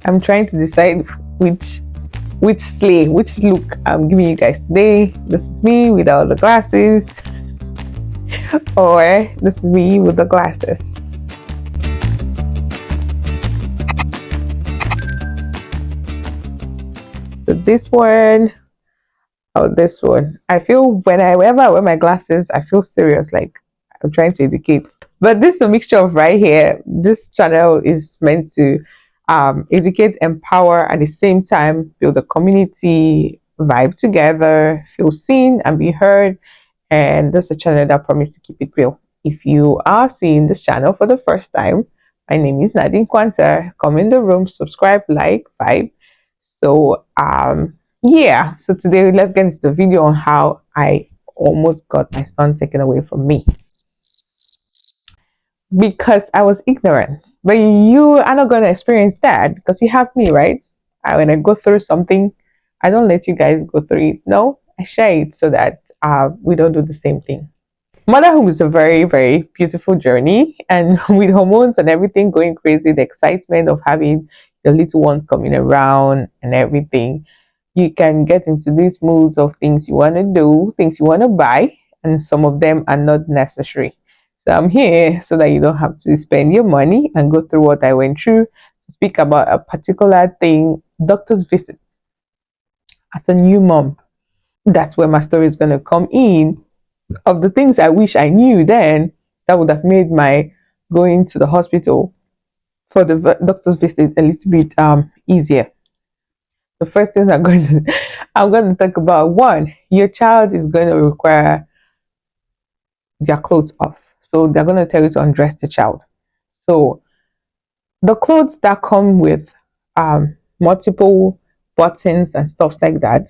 I'm trying to decide which look I'm giving you guys today. This is me without the glasses, or this is me with the glasses. So this one or this one. I feel whenever I wear my glasses, I feel serious, like I'm trying to educate. But this is a mixture of right here. This channel is meant to educate, empower, at the same time build a community, vibe together, feel seen and be heard. And this is a channel that promises to keep it real. If you are seeing this channel for the first time, my name is Nadine Quanta. Come in the room, subscribe, like, vibe. So yeah, so today let's get into the video on how I almost got my son taken away from me because I was ignorant. But you are not going to experience that because you have me, right? When I go through something, I don't let you guys go through it. No, I share it so that we don't do the same thing. Motherhood is a very, very beautiful journey, and with hormones and everything going crazy, the excitement of having your little one coming around and everything, you can get into these moods of things you want to do, things you want to buy, and some of them are not necessary. So I'm here so that you don't have to spend your money and go through what I went through to speak about a particular thing, doctor's visits. As a new mom, that's where my story is going to come in. Of the things I wish I knew then, that would have made my going to the hospital for the doctor's visit a little bit easier. The first thing I'm going to talk about, one, your child is going to require their clothes off. So they're going to tell you to undress the child. So the clothes that come with multiple buttons and stuff like that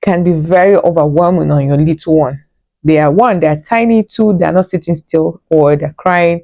can be very overwhelming on your little one. They are one, they're tiny, two, they're not sitting still, or they're crying,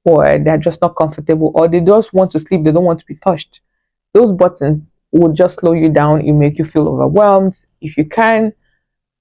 or they're just not comfortable, or they just want to sleep, they don't want to be touched. Those buttons will just slow you down, it make you feel overwhelmed. If you can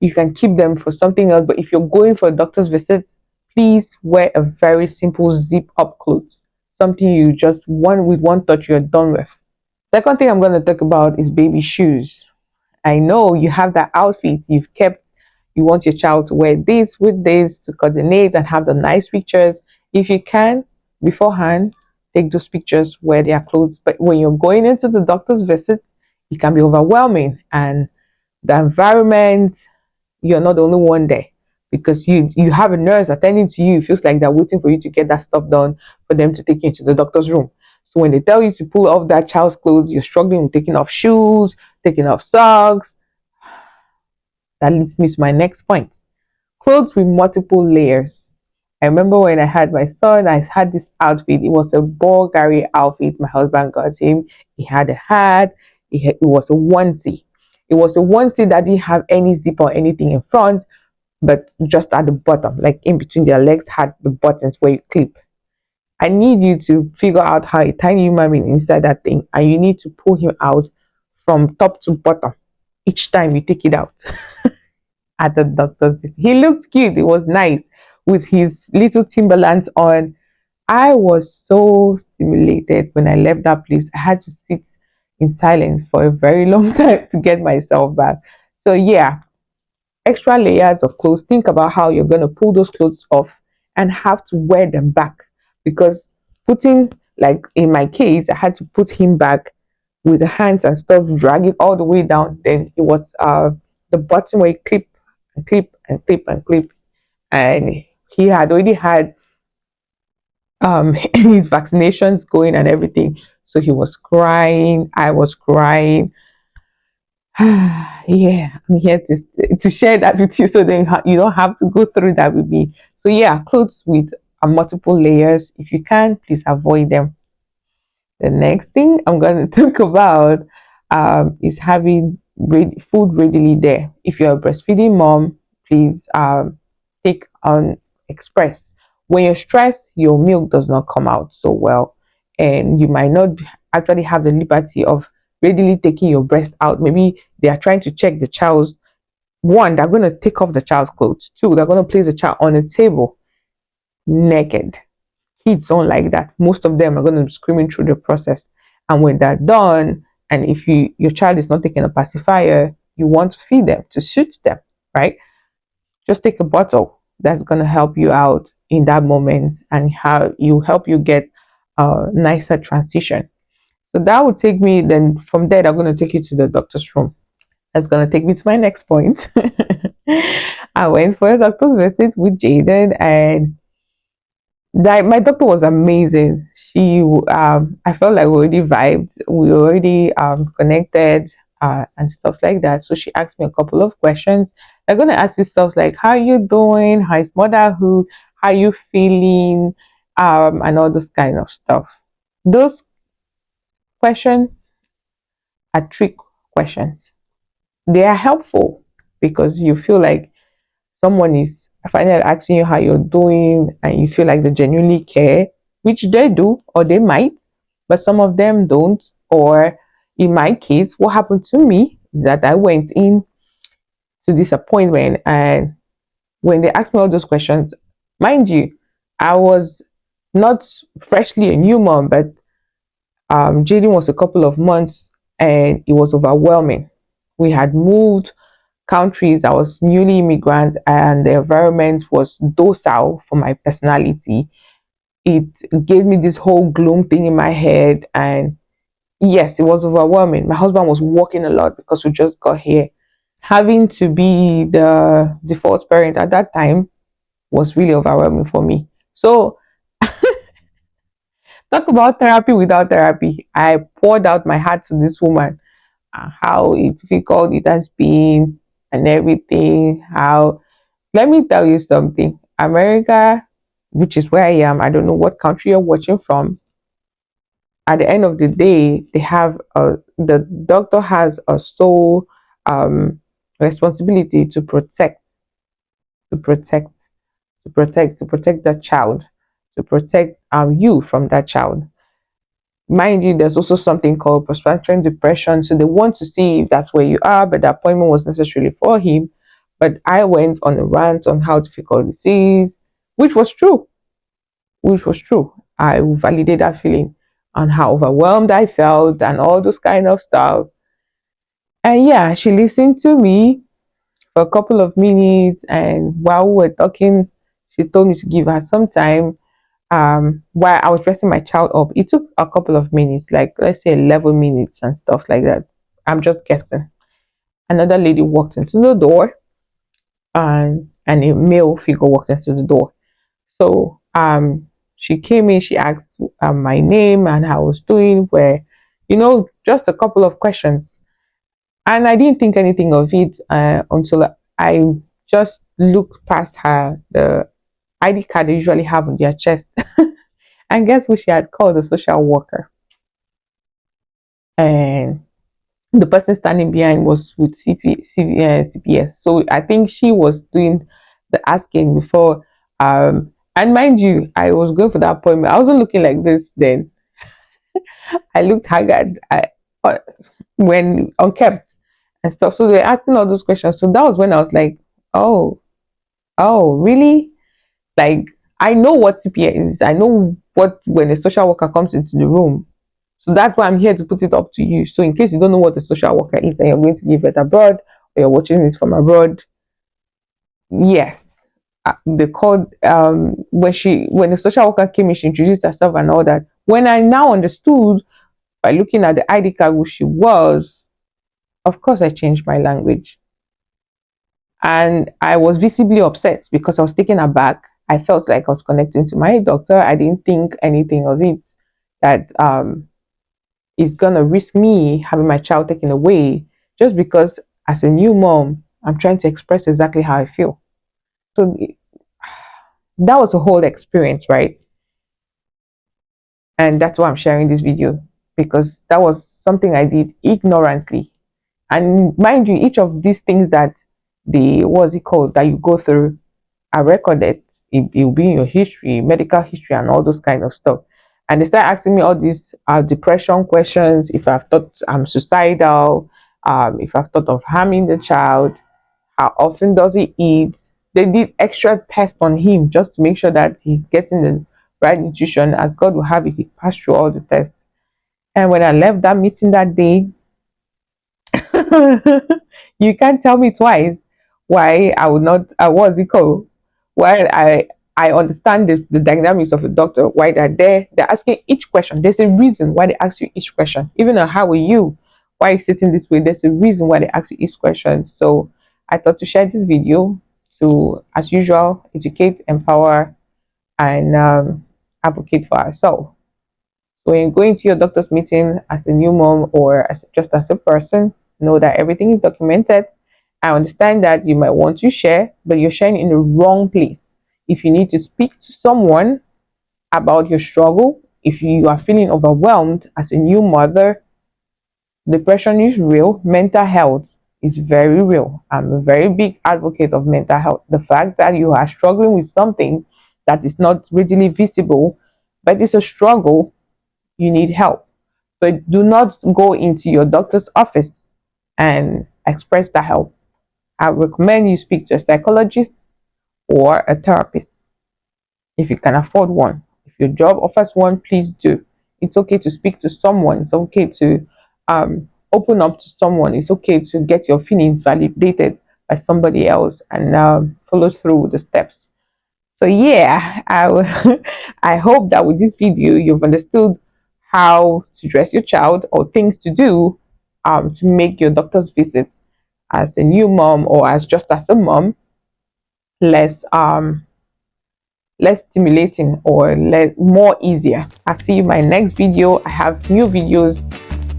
keep them for something else. But if you're going for a doctor's visit, please wear a very simple zip up clothes. Something you just one with one touch you're done with. Second thing I'm going to talk about is baby shoes. I know you have that outfit you've kept. You want your child to wear this with this to coordinate and have the nice pictures. If you can, beforehand, take those pictures, wear their clothes. But when you're going into the doctor's visit, it can be overwhelming. And the environment, you're not the only one there because you have a nurse attending to you. It feels like they're waiting for you to get that stuff done for them to take you into the doctor's room. So when they tell you to pull off that child's clothes, you're struggling with taking off shoes, taking off socks. That leads me to my next point. Clothes with multiple layers. I remember when I had my son, I had this outfit. It was a Bulgari outfit my husband got him. He had a hat. It was a onesie. It was a onesie that didn't have any zip or anything in front, but just at the bottom, like in between their legs, had the buttons where you clip. I need you to figure out how a tiny human being inside that thing, and you need to pull him out from top to bottom each time you take it out at the doctor's visit. He looked cute. It was nice with his little Timberlands on. I was so stimulated when I left that place. I had to sit in silence for a very long time to get myself back. So yeah, extra layers of clothes. Think about how you're going to pull those clothes off and have to wear them back because putting, like in my case, I had to put him back with the hands and stuff, drag it all the way down. Then it was the bottom where you clip and clip and clip and clip, and he had already had his vaccinations going and everything. So he was crying, I was crying. Yeah, I'm here to share that with you so then you don't have to go through that with me. So yeah, clothes with multiple layers. If you can, please avoid them. The next thing I'm going to talk about is having food readily there. If you're a breastfeeding mom, please take on express. When you're stressed, your milk does not come out so well, and you might not actually have the liberty of readily taking your breast out. Maybe they are trying to check the child's one, they're going to take off the child's clothes. Two, they're going to place the child on a table naked. Kids don't like that. Most of them are going to be screaming through the process. And when they're done, and if your child is not taking a pacifier, you want to feed them to suit them, right? Just take a bottle that's going to help you out in that moment and how you help you get a nicer transition. So that would take me, then from there, I'm going to take you to the doctor's room. That's going to take me to my next point. I went for a doctor's visit with Jaden, and my doctor was amazing. I felt like we already vibed, we already connected, and stuff like that. So she asked me a couple of questions. They're gonna ask you stuff like, "How you doing? How's motherhood? How you feeling?" And all those kind of stuff. Those questions are trick questions. They are helpful because you feel like someone is finally asking you how you're doing and you feel like they genuinely care, which they do or they might, but some of them don't. Or in my case, what happened to me is that I went in to this appointment, and when they asked me all those questions, mind you, I was not freshly a new mom, but Jaden was a couple of months and it was overwhelming. We had moved countries. I was newly immigrant, and the environment was docile for my personality. It gave me this whole gloom thing in my head, and yes, it was overwhelming. My husband was working a lot because we just got here. Having to be the default parent at that time was really overwhelming for me. So talk about therapy without therapy. I poured out my heart to this woman, how difficult it has been and everything, how. Let me tell you something. America, which is where I am, I don't know what country you're watching from. At the end of the day, the doctor has a sole responsibility to protect, to protect that child, to protect you from that child. Mind you, there's also something called postpartum depression. So they want to see if that's where you are, but the appointment was necessarily for him. But I went on a rant on how difficult it is, which was true, which was true. I validated that feeling on how overwhelmed I felt and all those kind of stuff. And yeah, she listened to me for a couple of minutes. And while we were talking, she told me to give her some time. While I was dressing my child up, it took a couple of minutes, like let's say 11 minutes and stuff like that. I'm just guessing. Another lady walked into the door, and a male figure walked into the door. So she came in, she asked my name and how I was doing, where, just a couple of questions. And I didn't think anything of it until I just looked past her, the ID card they usually have on their chest. And guess who she had called? A social worker. And the person standing behind was with CPS. So I think she was doing the asking before. And mind you, I was going for that appointment. I wasn't looking like this then. I looked haggard uh, when unkept and stuff. So they're asking all those questions. So that was when I was like, oh, oh, really? Like, I know what TPA is. I know what when a social worker comes into the room. So that's why I'm here to put it up to you. So in case you don't know what a social worker is and you're going to give it abroad or you're watching this from abroad, yes. They called when the social worker came in, she introduced herself and all that. When I now understood by looking at the ID card who she was, of course I changed my language. And I was visibly upset because I was taken aback. I felt like I was connecting to my doctor. I didn't think anything of it that is gonna risk me having my child taken away just because as a new mom, I'm trying to express exactly how I feel. So that was a whole experience, right? And that's why I'm sharing this video, because that was something I did ignorantly. And mind you, each of these things that the what's it called that you go through are recorded. It will be in your history, medical history, and all those kind of stuff. And they start asking me all these depression questions. If I've thought I'm suicidal, if I've thought of harming the child, how often does he eat? They did extra tests on him just to make sure that he's getting the right nutrition, as God will have it. He passed through all the tests. And when I left that meeting that day, you can't tell me twice why I would not, what's it called? Why I understand the dynamics of a doctor, why they're there. They're asking each question. There's a reason why they ask you each question. Even on how are you? Why are you sitting this way? There's a reason why they ask you each question. So I thought to share this video to, as usual, educate, empower, and advocate for ourselves. When you're going to your doctor's meeting as a new mom or as just as a person, know that everything is documented. I understand that you might want to share, but you're sharing in the wrong place. If you need to speak to someone about your struggle, if you are feeling overwhelmed as a new mother, depression is real, mental health is very real. I'm a very big advocate of mental health. The fact that you are struggling with something that is not readily visible, but it's a struggle, you need help. But do not go into your doctor's office and express that help. I recommend you speak to a psychologist or a therapist if you can afford one. If your job offers one, please do. It's okay to speak to someone. It's okay to open up to someone. It's okay to get your feelings validated by somebody else and follow through with the steps. So yeah, I hope that with this video you've understood how to dress your child or things to do to make your doctor's visits as a new mom or as just as a mom less less stimulating or more easier. I'll see you in my next video. I have new videos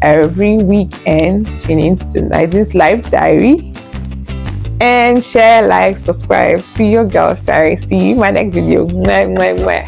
every weekend. Tune in to Tonight's Live Diary and share, like, subscribe to your girl's diary. See you in my next video. Mwah, mwah, mwah.